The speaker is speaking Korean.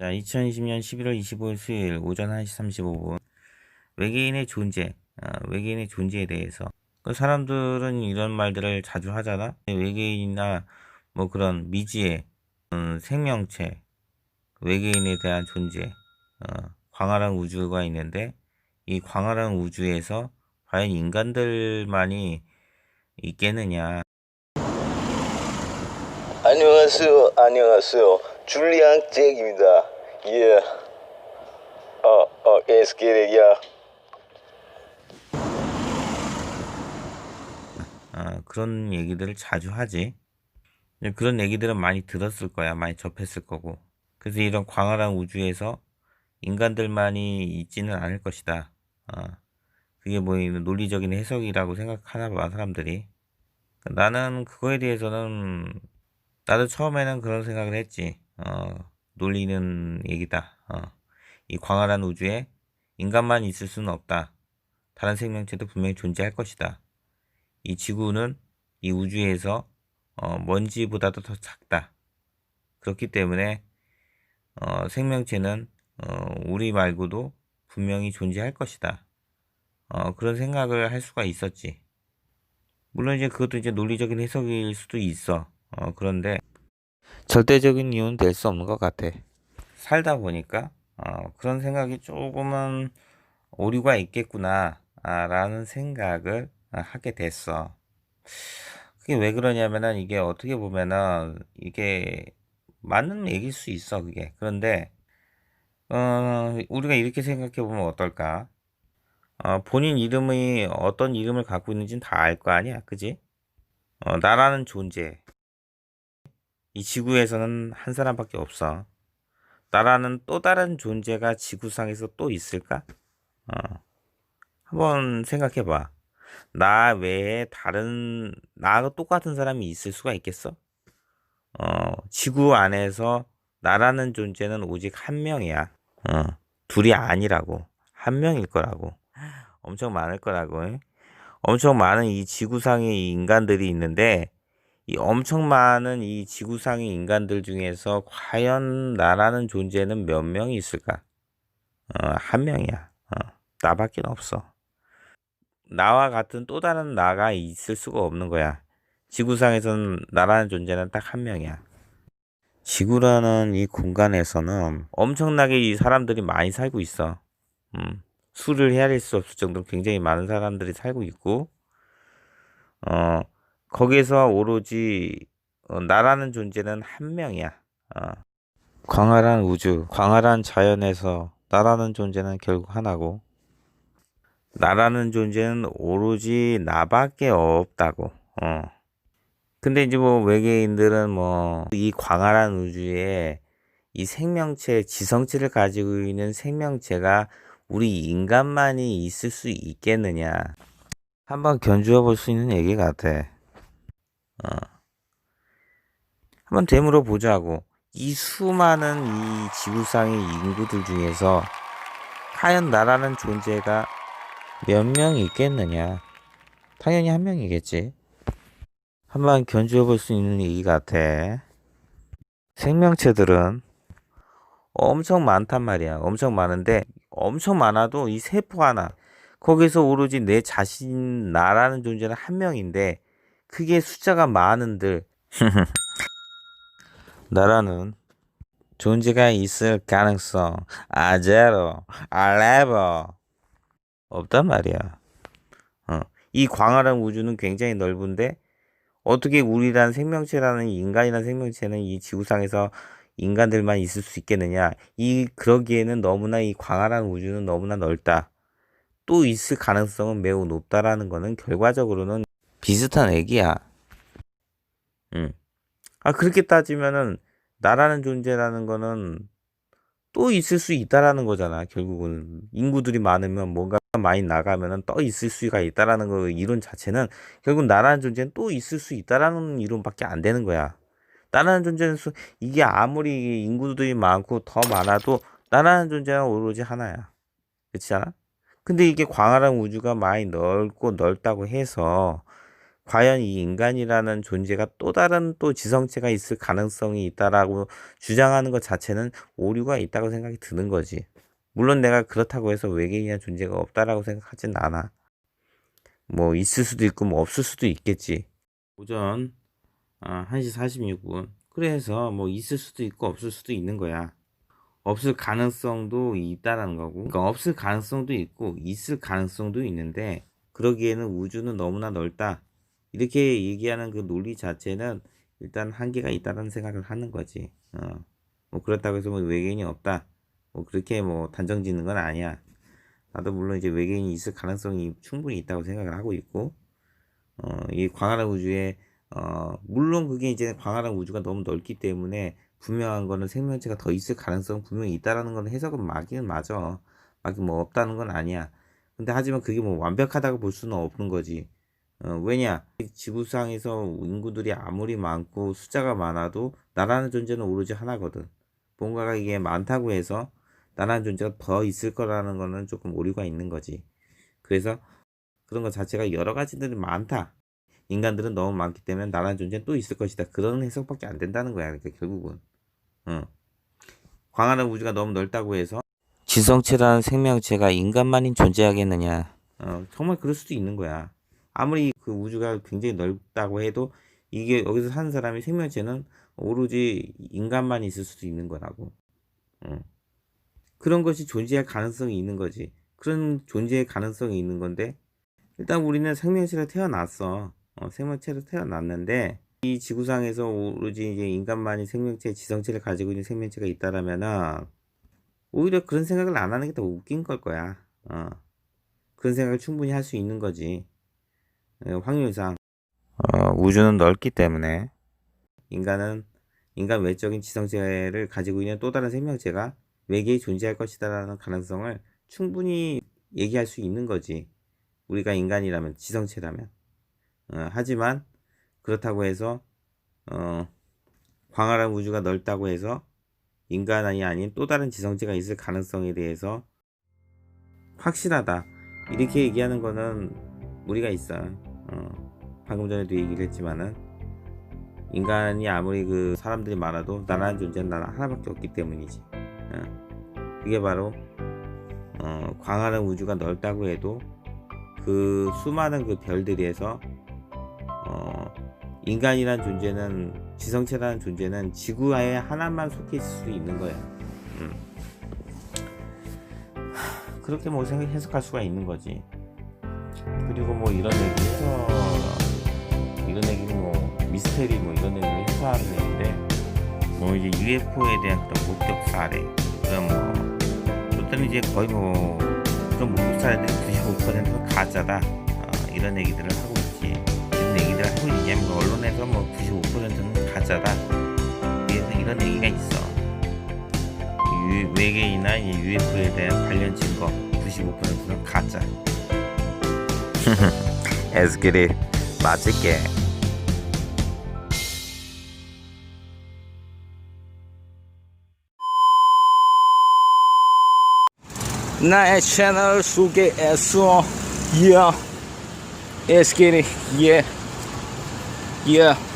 자, 2020년 11월 25일 수요일 오전 1시 35분. 외계인의 존재, 외계인의 존재에 대해서. 그 사람들은 이런 말들을 자주 하잖아. 외계인이나 뭐 그런 미지의 생명체, 외계인에 대한 존재, 광활한 우주가 있는데 이 광활한 우주에서 과연 인간들만이 있겠느냐. 안녕하세요. 안녕하세요. 줄리안 잭입니다. 예. Let's get it, yeah. 그런 얘기들을 자주 하지. 그런 얘기들은 많이 들었을 거야. 많이 접했을 거고. 그래서 이런 광활한 우주에서 인간들만이 있지는 않을 것이다. 그게 뭐 논리적인 해석이라고 생각하나 봐, 사람들이. 나는 그거에 대해서는, 나도 처음에는 그런 생각을 했지. 놀리는 얘기다. 이 광활한 우주에 인간만 있을 수는 없다. 다른 생명체도 분명히 존재할 것이다. 이 지구는 이 우주에서 먼지보다도 더 작다. 그렇기 때문에 생명체는 우리 말고도 분명히 존재할 것이다. 그런 생각을 할 수가 있었지. 물론 이제 그것도 이제 논리적인 해석일 수도 있어. 그런데 절대적인 이유는 될 수 없는 것 같아. 살다 보니까 그런 생각이 조금은 오류가 있겠구나 라는 생각을 하게 됐어. 그게 왜 그러냐면은 이게 어떻게 보면은 이게 맞는 얘기일 수 있어, 그게. 그런데 우리가 이렇게 생각해 보면 어떨까? 본인 이름이 어떤 이름을 갖고 있는지는 다 알 거 아니야, 그지? 나라는 존재. 이 지구에서는 한 사람밖에 없어. 나라는 또 다른 존재가 지구상에서 또 있을까? 한번 생각해 봐. 나 외에 다른, 나하고 똑같은 사람이 있을 수가 있겠어? 지구 안에서 나라는 존재는 오직 한 명이야. 둘이 아니라고. 한 명일 거라고. 엄청 많을 거라고. 엄청 많은 이 지구상의 인간들이 있는데, 이 엄청 많은 이 지구상의 인간들 중에서 과연 나라는 존재는 몇 명이 있을까? 한 명이야. 나밖에 없어. 나와 같은 또 다른 나가 있을 수가 없는 거야. 지구상에서는 나라는 존재는 딱 한 명이야. 지구라는 이 공간에서는 엄청나게 이 사람들이 많이 살고 있어. 수를 헤아릴 수 없을 정도로 굉장히 많은 사람들이 살고 있고, 어, 거기에서 오로지 나라는 존재는 한 명이야. 광활한 우주, 광활한 자연에서 나라는 존재는 결국 하나고, 나라는 존재는 오로지 나밖에 없다고. 근데 이제 뭐 외계인들은 뭐 이 광활한 우주에 이 생명체, 지성체를 가지고 있는 생명체가 우리 인간만이 있을 수 있겠느냐. 한번 견주어 볼 수 있는 얘기 같아. 한번 되물어 보자고. 이 수많은 이 지구상의 인구들 중에서 과연 나라는 존재가 몇 명이 있겠느냐. 당연히 한 명이겠지. 한번 견주어 볼 수 있는 얘기 같아. 생명체들은 엄청 많단 말이야. 엄청 많은데 엄청 많아도 이 세포 하나 거기서 오로지 내 자신 나라는 존재는 한 명인데 그게 숫자가 많은들 나라는 존재가 있을 가능성 제로 레버 없단 말이야. 이 광활한 우주는 굉장히 넓은데 어떻게 우리란 생명체라는 인간이라는 생명체는 이 지구상에서 인간들만 있을 수 있겠느냐? 그러기에는 너무나 이 광활한 우주는 너무나 넓다. 또 있을 가능성은 매우 높다라는 거는 결과적으로는 비슷한 얘기야. 음. 그렇게 따지면은 나라는 존재라는 거는 또 있을 수 있다라는 거잖아. 결국은 인구들이 많으면 뭔가 많이 나가면은 또 있을 수가 있다라는 거 이론 자체는 결국 나라는 존재는 또 있을 수 있다라는 이론밖에 안 되는 거야. 나라는 존재는 이게 아무리 인구들이 많고 더 많아도 나라는 존재는 오로지 하나야. 그렇지 않아? 근데 이게 광활한 우주가 많이 넓고 넓다고 해서 과연 이 인간이라는 존재가 또 다른 또 지성체가 있을 가능성이 있다라고 주장하는 것 자체는 오류가 있다고 생각이 드는 거지. 물론 내가 그렇다고 해서 외계인이라는 존재가 없다라고 생각하진 않아. 뭐 있을 수도 있고 뭐 없을 수도 있겠지. 오전 1시 46분. 그래서 뭐 있을 수도 있고 없을 수도 있는 거야. 없을 가능성도 있다라는 거고. 그러니까 없을 가능성도 있고 있을 가능성도 있는데 그러기에는 우주는 너무나 넓다. 이렇게 얘기하는 그 논리 자체는 일단 한계가 있다는 생각을 하는 거지. 뭐 그렇다고 해서 뭐 외계인이 없다. 뭐 그렇게 뭐 단정 짓는 건 아니야. 나도 물론 이제 외계인이 있을 가능성이 충분히 있다고 생각을 하고 있고, 이 광활한 우주에, 물론 그게 이제 광활한 우주가 너무 넓기 때문에 분명한 거는 생명체가 더 있을 가능성은 분명히 있다라는 건 해석은 맞기는 맞아. 맞긴 뭐 없다는 건 아니야. 근데 하지만 그게 뭐 완벽하다고 볼 수는 없는 거지. 왜냐? 지구상에서 인구들이 아무리 많고 숫자가 많아도 나라는 존재는 오로지 하나거든. 뭔가가 이게 많다고 해서 나라는 존재가 더 있을 거라는 거는 조금 오류가 있는 거지. 그래서 그런 것 자체가 여러 가지들이 많다. 인간들은 너무 많기 때문에 나라는 존재는 또 있을 것이다. 그런 해석밖에 안 된다는 거야. 그러니까 결국은. 광활한 우주가 너무 넓다고 해서 지성체라는 생명체가 인간만이 존재하겠느냐. 정말 그럴 수도 있는 거야. 아무리 그 우주가 굉장히 넓다고 해도 이게 여기서 사는 사람이 생명체는 오로지 인간만 있을 수도 있는 거라고. 그런 것이 존재할 가능성이 있는 거지. 그런 존재의 가능성이 있는 건데 일단 우리는 생명체로 태어났어. 생명체로 태어났는데 이 지구상에서 오로지 이제 인간만이 생명체, 지성체를 가지고 있는 생명체가 있다라면은 오히려 그런 생각을 안 하는 게 더 웃긴 걸 거야. 그런 생각을 충분히 할 수 있는 거지. 확률상 우주는 넓기 때문에 인간 외적인 지성체를 가지고 있는 또 다른 생명체가 외계에 존재할 것이다라는 가능성을 충분히 얘기할 수 있는 거지. 우리가 인간이라면, 지성체라면. 하지만 그렇다고 해서 광활한 우주가 넓다고 해서 인간이 아닌 또 다른 지성체가 있을 가능성에 대해서 확실하다 이렇게 얘기하는 거는 무리가 있어. 방금 전에도 얘기를 했지만은 인간이 아무리 그 사람들이 많아도 나라는 존재는 나 하나밖에 없기 때문이지. 그게 바로 광활한 우주가 넓다고 해도 그 수많은 그 별들에서 인간이란 존재는, 지성체라는 존재는 지구에 하나만 속해 있을 수 있는 거야. 그렇게 뭐 해석할 수가 있는 거지. 그리고 뭐 이런 얘기해서 이런 얘기는 뭐 미스테리 뭐 이런 얘기를 해소하는 얘기인데 뭐 이제 UFO에 대한 그런 목격 사례 그런 뭐 어떤 이제 거의 뭐 그런 목격 사례들이 95%는 가짜다. 이런 얘기들을 하고 있지. 이런 얘기들을 하고 있냐면 그 언론에서 뭐 95%는 가짜다. 이런 얘기가 있어. 외계인이나 UFO에 대한 관련 증거 95%는 가짜. 에스겔이 맞을게. 나의 채널 소개했어. Yeah, 에스겔이 yeah.